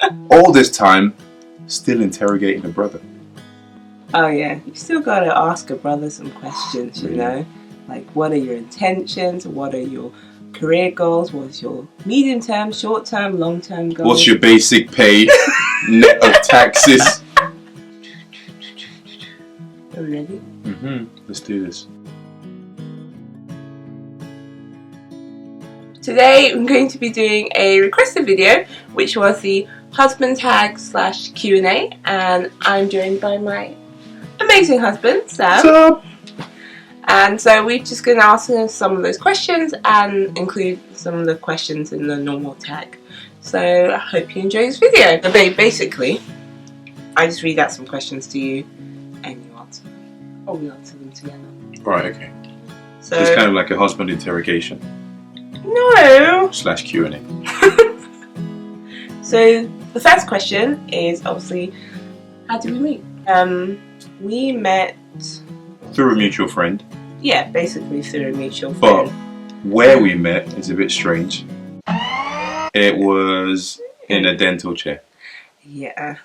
All this time, still interrogating a brother. Oh yeah, you still gotta ask a brother some questions, you know? Like, what are your intentions? What are your career goals? What's your medium term, short term, long term goals? What's your basic pay, net of taxes? Are we ready? Let's do this. Today I'm going to be doing a requested video, which was the husband tag / Q&A, and I'm joined by my amazing husband, Sam. What's up? And so we're just going to answer some of those questions and include some of the questions in the normal tag. So I hope you enjoy this video. But basically, I just read out some questions to you and you answer them. Or we answer them together. Right, okay. So it's kind of like a husband interrogation. No! / Q&A. So the first question is obviously, how did we meet? We met Through a mutual friend. Yeah, basically through a mutual But friend. where we met is a bit strange. It was in a dental chair. Yeah.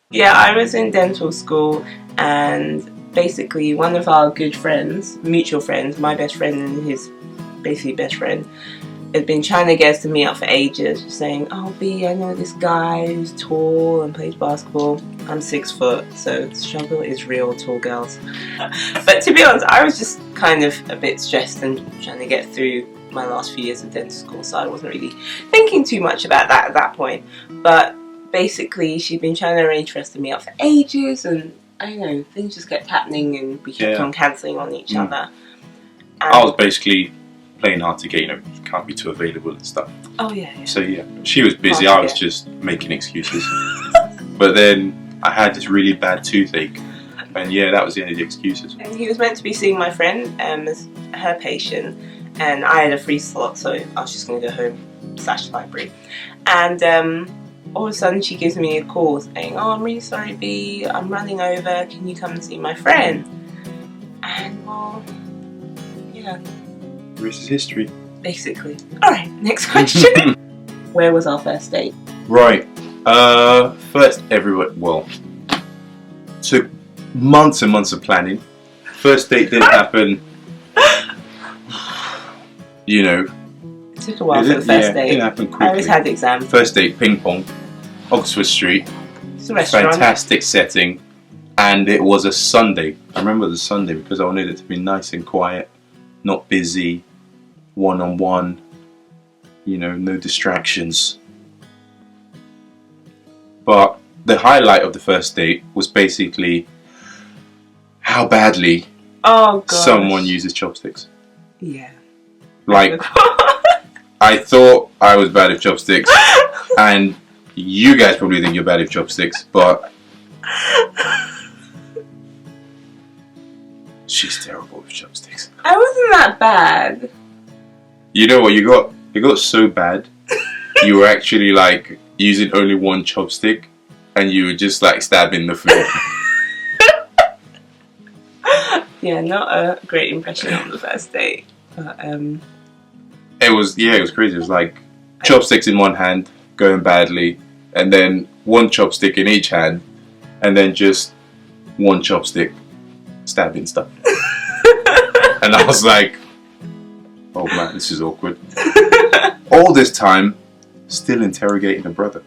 Yeah, I was in dental school, and basically one of our good friends, mutual friends, my best friend and his basically best friend, had been trying to get us to meet up for ages, saying, oh B, I know this guy who's tall and plays basketball. I'm 6 foot, so the struggle is real, tall girls. But to be honest, I was just kind of a bit stressed and trying to get through my last few years of dental school, so I wasn't really thinking too much about that at that point. But basically, she'd been trying to arrange for us to meet up for ages, and I don't know, things just kept happening and we kept on cancelling on each other. And I was basically playing hard to get, you can't be too available and stuff. Oh yeah. So yeah, she was busy, I was just making excuses. But then I had this really bad toothache, and yeah, that was the end of the excuses. And he was meant to be seeing my friend as her patient, and I had a free slot, so I was just going to go home / library. And all of a sudden she gives me a call saying, oh, I'm really sorry B, I'm running over, can you come and see my friend? And well, yeah. The rest is history. Basically. Alright, next question. Where was our first date? Right. First everyone, well, took months and months of planning. First date didn't happen. It took a while for the first date. It didn't happen quickly. I always had exams. First date, ping pong, Oxford Street. It's a restaurant. Fantastic setting. And it was a Sunday. I remember the Sunday because I wanted it to be nice and quiet, not busy, one-on-one, no distractions. But the highlight of the first date was basically how badly someone uses chopsticks. Yeah. Like, I thought I was bad at chopsticks, and you guys probably think you're bad at chopsticks, but she's terrible with chopsticks. I wasn't that bad. You know what you got? It got so bad, you were actually like using only one chopstick, and you were just like stabbing the food. Yeah, not a great impression on the first date. But it was crazy. It was like chopsticks in one hand, going badly, and then one chopstick in each hand, and then just one chopstick stabbing stuff. And I was like, oh man, this is awkward. All this time, still interrogating a brother.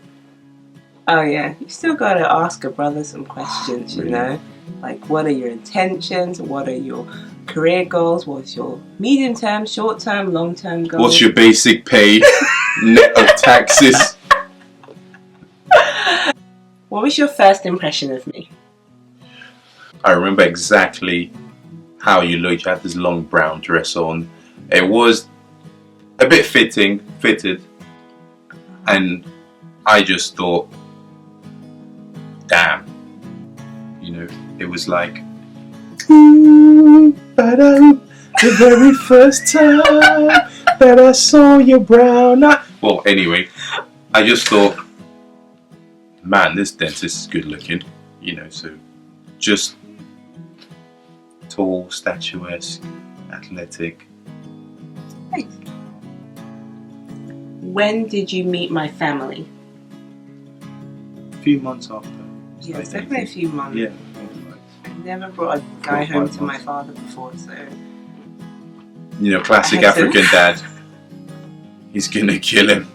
Oh yeah, you still gotta ask a brother some questions, you know? Like, what are your intentions? What are your career goals? What's your medium term, short term, long term goals? What's your basic pay, net of taxes? What was your first impression of me? I remember exactly how you looked. You had this long brown dress on. It was a bit fitted, and I just thought, damn, it was like, ooh, the very first time that I saw your brown eye. Well, anyway, I just thought, man, this dentist is good looking, so just tall, statuesque, athletic. When did you meet my family? few months after. Yeah, it's definitely a few months. Yeah. I never brought a guy home to my father before, so... You know, classic African dad. He's gonna kill him.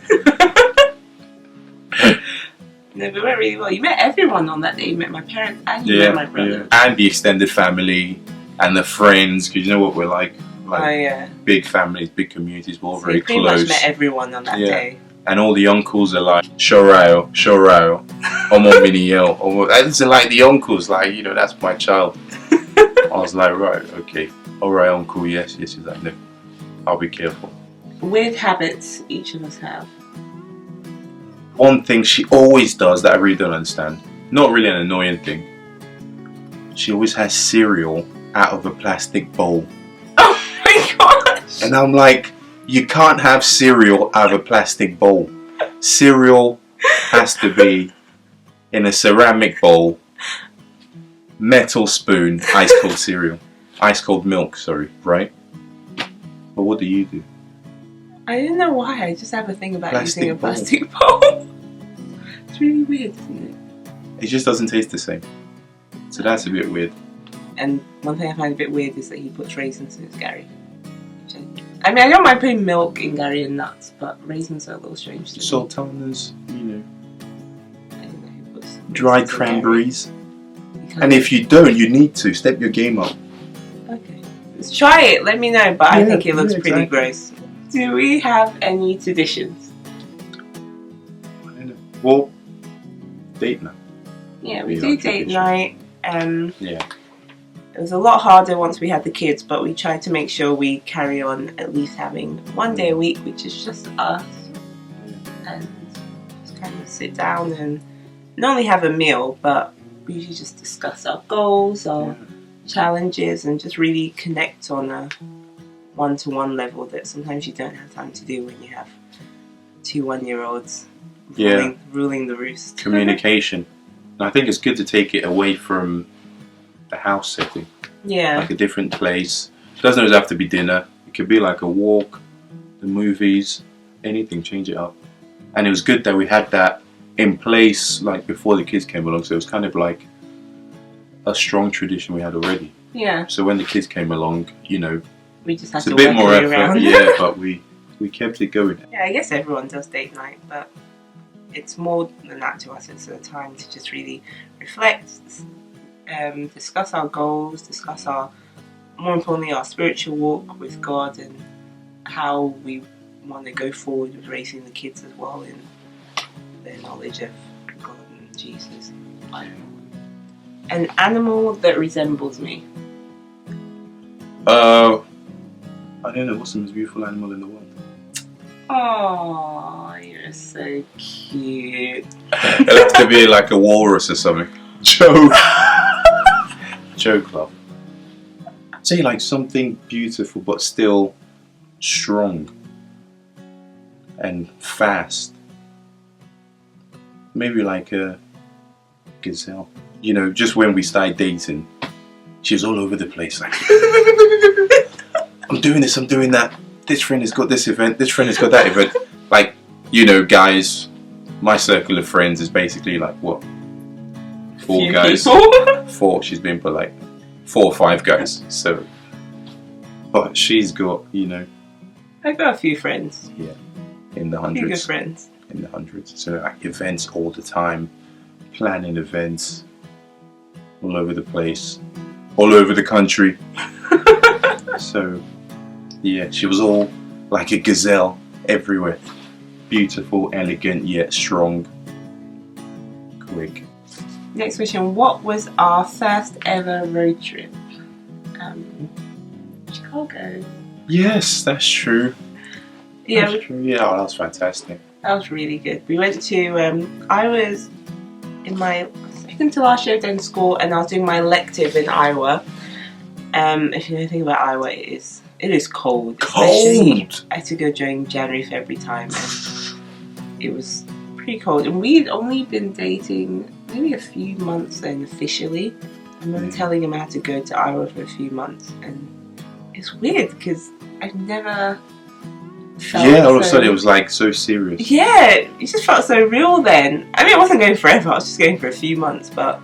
No, we went really well. You met everyone on that day. You met my parents and you met my brother. Yeah. And the extended family and the friends, because you know what we're like. Big families, big communities, we're all very close. You pretty much met everyone on that day. And all the uncles are like, Shorayo, Omo Miniyel. It's like the uncles, like, you know, that's my child. I was like, right, okay. Alright, uncle, yes. He's like, no, I'll be careful. Weird habits each of us have. One thing she always does that I really don't understand, not really an annoying thing, she always has cereal out of a plastic bowl. Oh my gosh! And I'm like, you can't have cereal out of a plastic bowl. Cereal has to be in a ceramic bowl, metal spoon, ice cold cereal. Ice cold milk, sorry, right? But what do you do? I don't know why, I just have a thing about using a bowl. plastic bowl. It's really weird, isn't it? It just doesn't taste the same. So that's a bit weird. And one thing I find a bit weird is that he puts raisins in his Gary. I mean, I don't mind putting milk in Gary and nuts, but raisins are a little strange to me. Sultanas, you know. I don't know who puts Dried cranberries. And if you don't, you need to. Step your game up. Okay. Let's try it, let me know, but I think it looks pretty gross. Do we have any traditions? I don't know. Well, date night. Yeah, we do date night. Yeah. It was a lot harder once we had the kids, but we tried to make sure we carry on at least having one day a week, which is just us. And just kind of sit down and not only have a meal, but we usually just discuss our goals, our challenges, and just really connect on a one-to-one level that sometimes you don't have time to do when you have 2 1-year-olds ruling the roost. Communication. And I think it's good to take it away from the house setting. Yeah. Like a different place. It doesn't always have to be dinner. It could be like a walk, the movies, anything, change it up. And it was good that we had that in place like before the kids came along, so it was kind of like a strong tradition we had already. Yeah. So when the kids came along, you know, we just had it's to a bit more effort, around. yeah, but we kept it going. Yeah, I guess everyone does date night, but it's more than that to us. It's a time to just really reflect, discuss our goals, discuss more importantly, our spiritual walk with God and how we want to go forward with raising the kids as well in their knowledge of God and Jesus. I don't know. An animal that resembles me. I don't know, what's the most beautiful animal in the world? Oh, you're so cute. It'll have to be like a walrus or something. Joke. Joke, love. Say like something beautiful but still strong and fast. Maybe like a gazelle. You know, just when we started dating, she was all over the place like, I'm doing this, I'm doing that. This friend has got this event, this friend has got that event. Like, you know, guys, my circle of friends is basically like, what? 4 guys. 4, she's being polite. 4 or 5 guys, so. But she's got, you know. I've got a few friends. Yeah, in the hundreds. Good friends. In the hundreds. So like events all the time, planning events all over the place, all over the country. So, yeah, she was all like a gazelle everywhere. Beautiful, elegant, yet strong. Quick. Next question. What was our first ever road trip? Chicago. Yes, that's true. Yeah. That's true. Yeah, oh, that was fantastic. That was really good. We went to, I was in my second to last year of dental school and I was doing my elective in Iowa. If you know anything about Iowa, it is cold. Cold! I had to go during January, February time and it was pretty cold. And we'd only been dating maybe a few months then officially. I remember telling him I had to go to Iowa for a few months and it's weird because I've never felt Yeah, all of a sudden it was like so serious. Yeah, it just felt so real then. I mean, it wasn't going forever. I was just going for a few months, but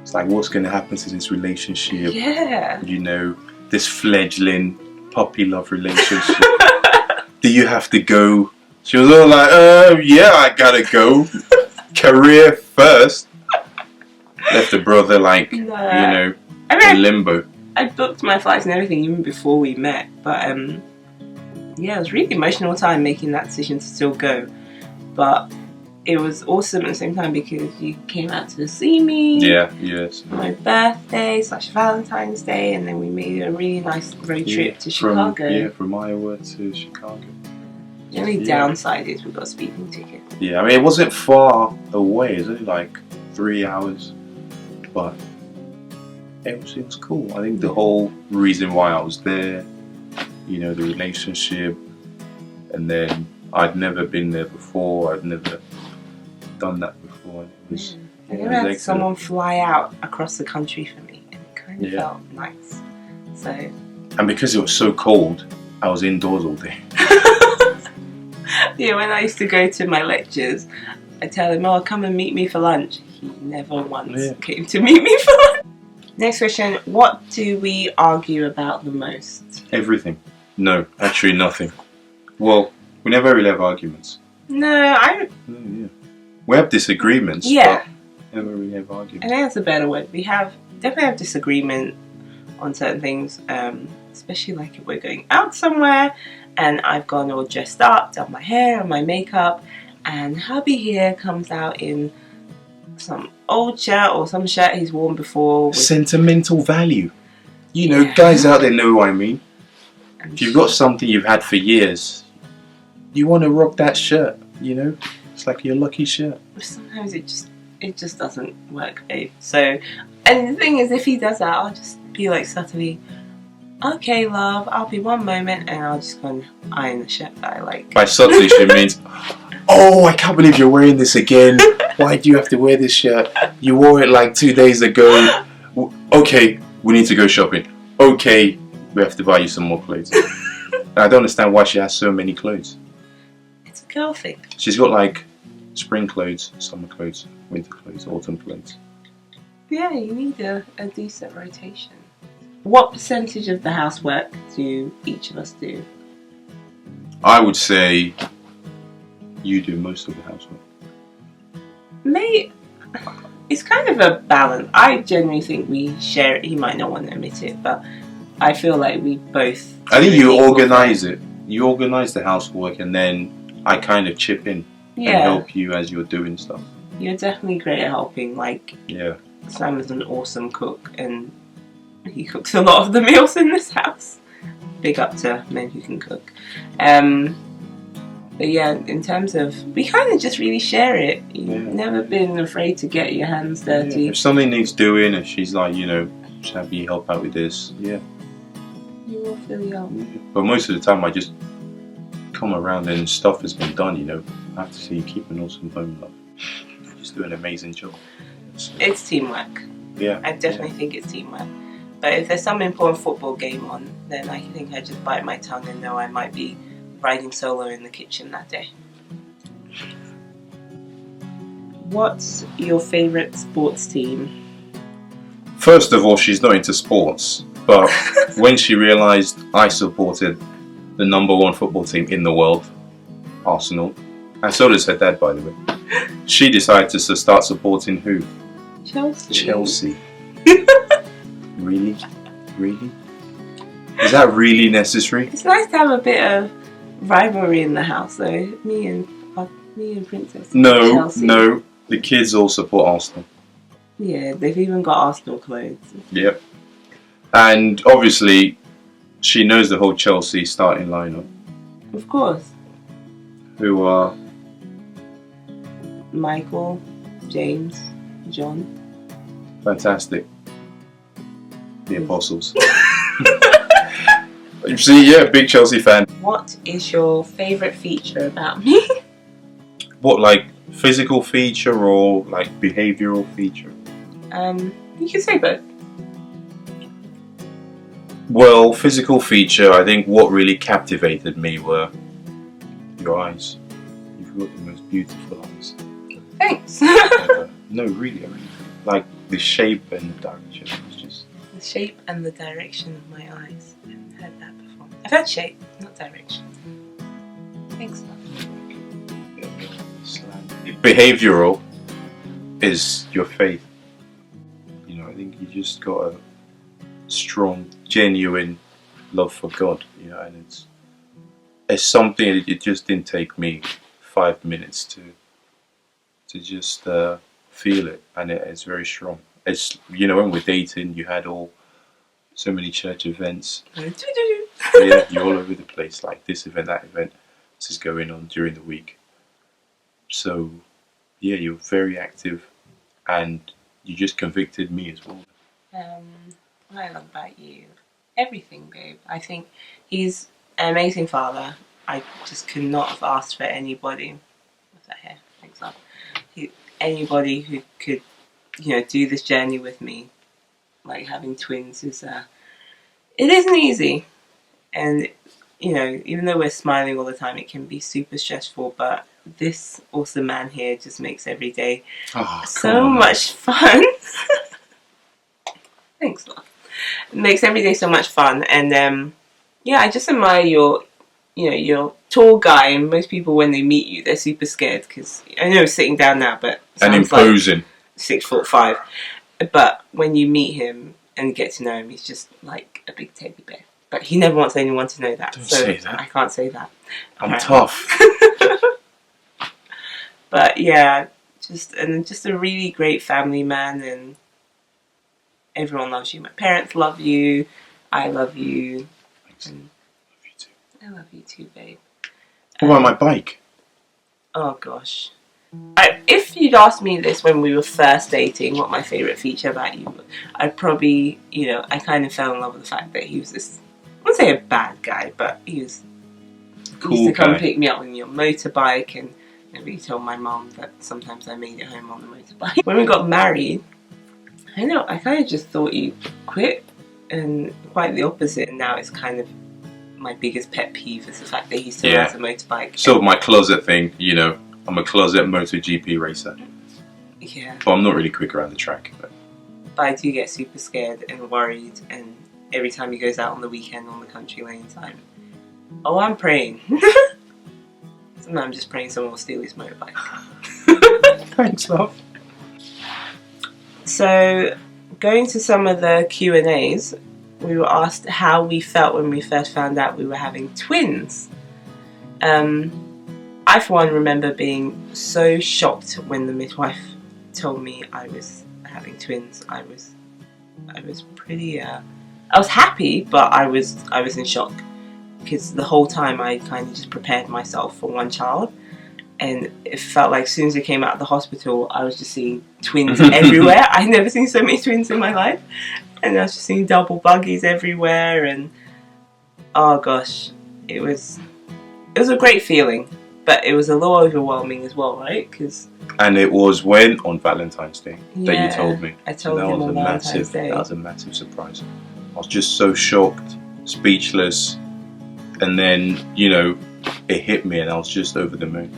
It's like, what's going to happen to this relationship? yeah. You know, this fledgling puppy love relationship. Do you have to go? She was all like, yeah, I gotta go. Career first. Left the brother like, you know, I mean, in limbo. I booked my flights and everything even before we met, but yeah, it was really emotional time making that decision to still go. But it was awesome at the same time because you came out to see me. Yeah, yes. My birthday / Valentine's Day, and then we made a really nice road trip to Chicago. From Iowa to Chicago. The only downside is we got a speeding ticket. Yeah, I mean, it wasn't far away. It was only like 3 hours. But it was cool. I think the whole reason why I was there, you know, the relationship, and then I'd never been there before. I'd never done that before. It was. I never had someone fly out across the country for me, and it kind of felt nice. So. And because it was so cold, I was indoors all day. Yeah, when I used to go to my lectures, I tell him, "Oh, come and meet me for lunch." He never once came to meet me for lunch. Next question: what do we argue about the most? Everything. No, actually nothing. Well, we never really have arguments. No, we have disagreements. Yeah. But never really have arguments. I think that's a better word. We definitely have disagreement on certain things, especially like if we're going out somewhere and I've gone all dressed up, done my hair and my makeup, and hubby here comes out in some old shirt or some shirt he's worn before. Sentimental value. You know, guys out there know what I mean. If you've got something you've had for years, you want to rock that shirt, you know? It's like your lucky shirt. Sometimes it just doesn't work, babe. So, and the thing is, if he does that, I'll just be like subtly, "Okay, love, I'll be one moment," and I'll just go and iron the shirt that I like. By subtly, she means, "Oh, I can't believe you're wearing this again. Why do you have to wear this shirt? You wore it like 2 days ago. Okay, we need to go shopping. Okay, we have to buy you some more clothes." I don't understand why she has so many clothes. It's a girl thing. She's got like spring clothes, summer clothes, winter clothes, autumn clothes. Yeah, you need a decent rotation. What percentage of the housework do each of us do? I would say you do most of the housework. Mate, it's kind of a balance. I genuinely think we share it. He might not want to admit it, but I feel like we both... I think you organise it. You organise the housework and then I kind of chip in and help you as you're doing stuff. You're definitely great at helping. Like, yeah. Sam is an awesome cook and he cooks a lot of the meals in this house. Big up to men who can cook. But yeah, in terms of, we kind of just really share it. You've never been afraid to get your hands dirty. Yeah. If something needs doing and she's like, you know, have you help out with this? Yeah. You will feel young. Yeah. But most of the time I just come around and stuff has been done, you know. I have to say you keep an awesome home, love. You just do an amazing job. So, it's teamwork. Yeah. I definitely think it's teamwork. But if there's some important football game on, then I think I just bite my tongue and know I might be riding solo in the kitchen that day. What's your favourite sports team? First of all, she's not into sports, but when she realised I supported the #1 football team in the world, Arsenal, and so does her dad, by the way, she decided to start supporting who? Chelsea. Really? Really? Is that really necessary? It's nice to have a bit of rivalry in the house, though. Me and Princess. No. The kids all support Arsenal. Yeah, they've even got Arsenal clothes. Yep. And obviously, she knows the whole Chelsea starting lineup. Of course. Who are? Michael, James, John. Fantastic. The Apostles. You see, yeah, big Chelsea fan. What is your favourite feature about me? What, like physical feature or like behavioural feature? You can say both. Well, physical feature, I think what really captivated me were your eyes. You've got the most beautiful eyes Thanks. ever. No, really, I mean, like the shape and the direction. It's just The shape and the direction of my eyes. I haven't heard that before. I've heard shape, not direction. Thanks, love. behavioral is your faith. You know, I think you just got a strong, genuine love for God. You know, and it's something that it just didn't take me 5 minutes to just feel it, and it's very strong. It's, you know, when we're dating, you had so many church events. Yeah, you're all over the place, like this event, that event. This is going on during the week. So, yeah, you're very active, and you just convicted me as well. What I love about you, everything, babe. I think he's an amazing father. I just could not have asked for anybody with that hair. Thanks, love. Anybody who could, you know, do this journey with me. Like having twins is it isn't easy, and you know, even though we're smiling all the time, it can be super stressful. But this awesome man here just makes every day so much fun. Thanks, love. It makes every day so much fun, and yeah, I just admire your, you know, your tall guy. And most people, when they meet you, they're super scared because I know he's sitting down now, but And imposing. Like 6'5". But when you meet him and get to know him, he's just like a big teddy bear. But he never wants anyone to know that. Don't so say that. I can't say that. I'm tough. But yeah, just a really great family man, and everyone loves you. My parents love you. I love you. Thanks. And Love you too. I love you too, babe. What about my bike? Oh gosh. If you'd asked me this when we were first dating, what my favourite feature about you was, I'd probably, you know, I kind of fell in love with the fact that he was this, I wouldn't say a bad guy, but he used to come pick me up on your motorbike, and I really told my mum that sometimes I made it home on the motorbike. When we got married, I know, I kind of just thought you quit, and quite the opposite, and now it's kind of my biggest pet peeve is the fact that he still has a motorbike. So my closet thing, you know, I'm a closet MotoGP racer. Yeah. But I'm not really quick around the track. But I do get super scared and worried, and every time he goes out on the weekend on the country lanes, I'm praying. Sometimes I'm just praying someone will steal his motorbike. Thanks, love. So, going to some of the Q&As, we were asked how we felt when we first found out we were having twins. I, for one, remember being so shocked when the midwife told me I was having twins. I was pretty. I was happy, but I was in shock because the whole time I kind of just prepared myself for one child, and it felt like as soon as I came out of the hospital, I was just seeing twins everywhere. I'd never seen so many twins in my life, and I was just seeing double buggies everywhere, and oh gosh, it was a great feeling. But it was a little overwhelming as well, right? And it was when on Valentine's Day that you told me. I told him on Valentine's Day. That was a massive surprise. I was just so shocked, speechless, and then, you know, it hit me and I was just over the moon.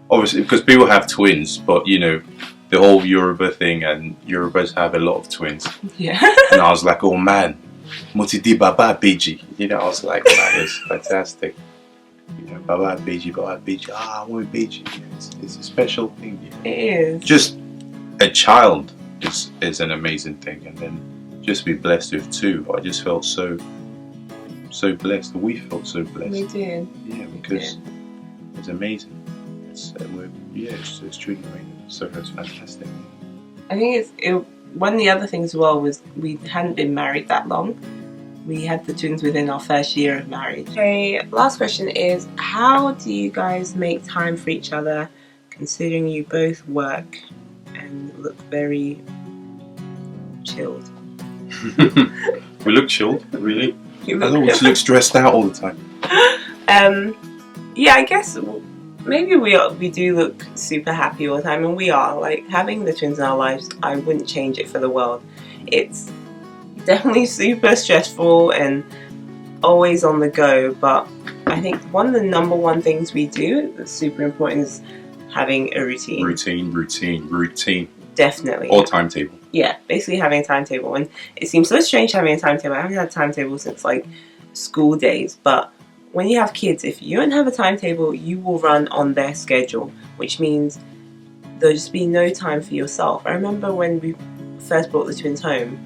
Obviously, because people have twins, but, you know, the whole Yoruba thing, and Yorubas have a lot of twins. Yeah. And I was like, oh man, Motidi Baba Beji. You know, I was like, that is fantastic. You know, Baba Beji, I want Beji. It's a special thing. You know? It is. Just a child is an amazing thing, and then just be blessed with two. I just felt so blessed. We felt so blessed. We did. Yeah, because it's amazing. It's truly amazing. So that's fantastic. I think one of the other things as well was we hadn't been married that long. We had the twins within our first year of marriage. Okay, last question is, how do you guys make time for each other, considering you both work and look very chilled? We look chilled, really. You I always look stressed out all the time. Yeah, I guess maybe we do look super happy all the time, and we are. Like, having the twins in our lives, I wouldn't change it for the world. definitely super stressful and always on the go, but I think one of the number one things we do that's super important is having a routine. Routine. Definitely. Or timetable. Yeah, basically having a timetable. And it seems so strange having a timetable. I haven't had a timetable since like school days, but when you have kids, if you don't have a timetable, you will run on their schedule, which means there'll just be no time for yourself. I remember when we first brought the twins home,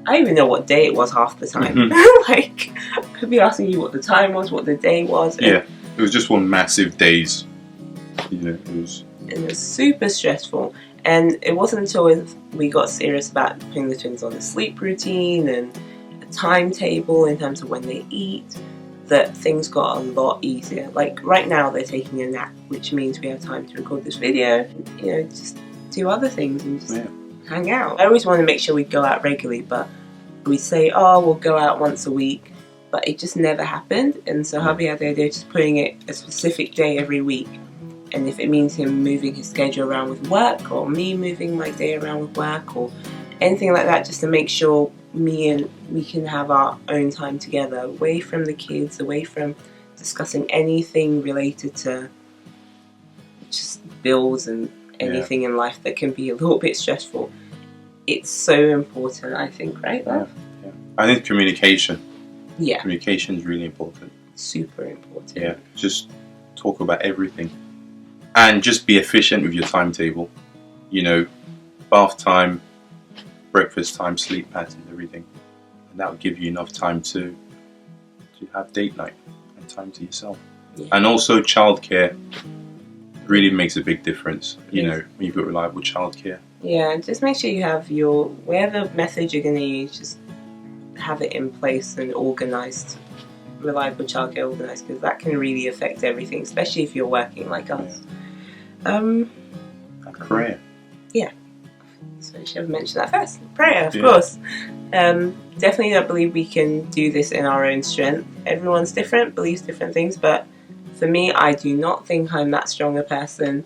I don't even know what day it was half the time. Mm-hmm. Like, I could be asking you what the time was, what the day was. Yeah, it was just one massive days. You know, it was super stressful. And it wasn't until we got serious about putting the twins on a sleep routine and a timetable in terms of when they eat that things got a lot easier. Like right now they're taking a nap, which means we have time to record this video, you know, just do other things and just hang out. I always want to make sure we go out regularly, but we say, oh, we'll go out once a week, but it just never happened. And so hubby had the idea of just putting it a specific day every week. And if it means him moving his schedule around with work, or me moving my day around with work, or anything like that, just to make sure we can have our own time together, away from the kids, away from discussing anything related to just bills and anything in life that can be a little bit stressful. It's so important, I think, right, love? Yeah. I think communication. Yeah. Communication is really important. Super important. Yeah. Just talk about everything. And just be efficient with your timetable. You know, bath time, breakfast time, sleep patterns, everything. And that will give you enough time to have date night and time to yourself. Yeah. And also childcare really makes a big difference, you know, when you've got reliable childcare. Yeah, just make sure you have whatever method you're going to use, just have it in place and organised, reliable childcare organised, because that can really affect everything, especially if you're working like us. Prayer. Yeah. So I should have mentioned that first. Prayer, of course. Definitely don't believe we can do this in our own strength. Everyone's different, believes different things, but for me, I do not think I'm that strong a person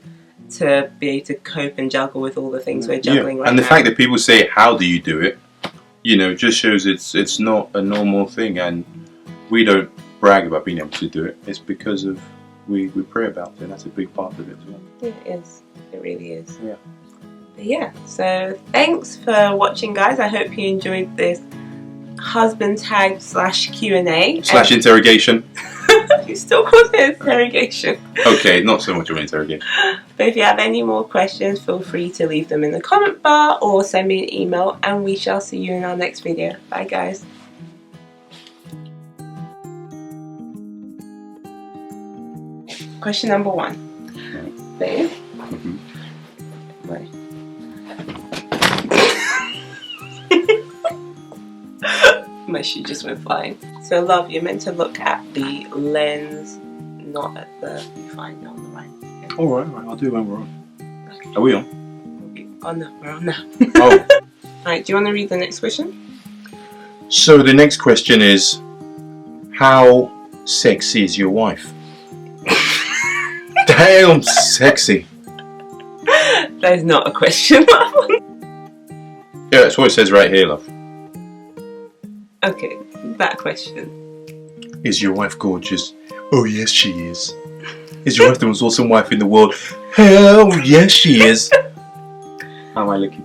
to be able to cope and juggle with all the things we're juggling right now. And the fact that people say, how do you do it? You know, just shows it's not a normal thing, and we don't brag about being able to do it. It's because of we pray about it, and that's a big part of it as well. It is. It really is. Yeah. But yeah, so thanks for watching, guys. I hope you enjoyed this husband tag / Q&A. / interrogation. You still call it interrogation. Okay, not so much of an interrogation. But if you have any more questions, feel free to leave them in the comment bar or send me an email, and we shall see you in our next video. Bye, guys. Question number 1. Babe? My shoe just went flying. So, love, you're meant to look at the lens, not at the viewfinder on the right. Okay? Alright, I'll do it when we're on. Okay. Are we on? Oh no, we're on now. Oh. Alright, do you want to read the next question? So the next question is, how sexy is your wife? Damn sexy. That is not a question, love. Yeah, that's what it says right here, love. Okay, that question. Is your wife gorgeous? Oh yes, she is. Is your wife the most awesome wife in the world? Hell yes, she is. How am I looking?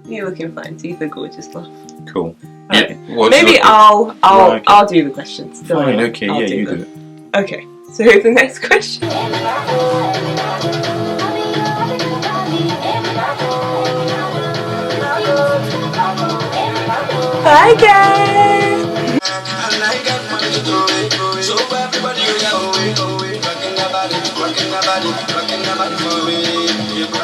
You're looking fine. Teeth are gorgeous, love. Cool. Right. Yeah, maybe I'll do the questions. Fine, okay, I'll you them. do it. Okay, so here's the next question. Hi guys! So everybody, rocking that body,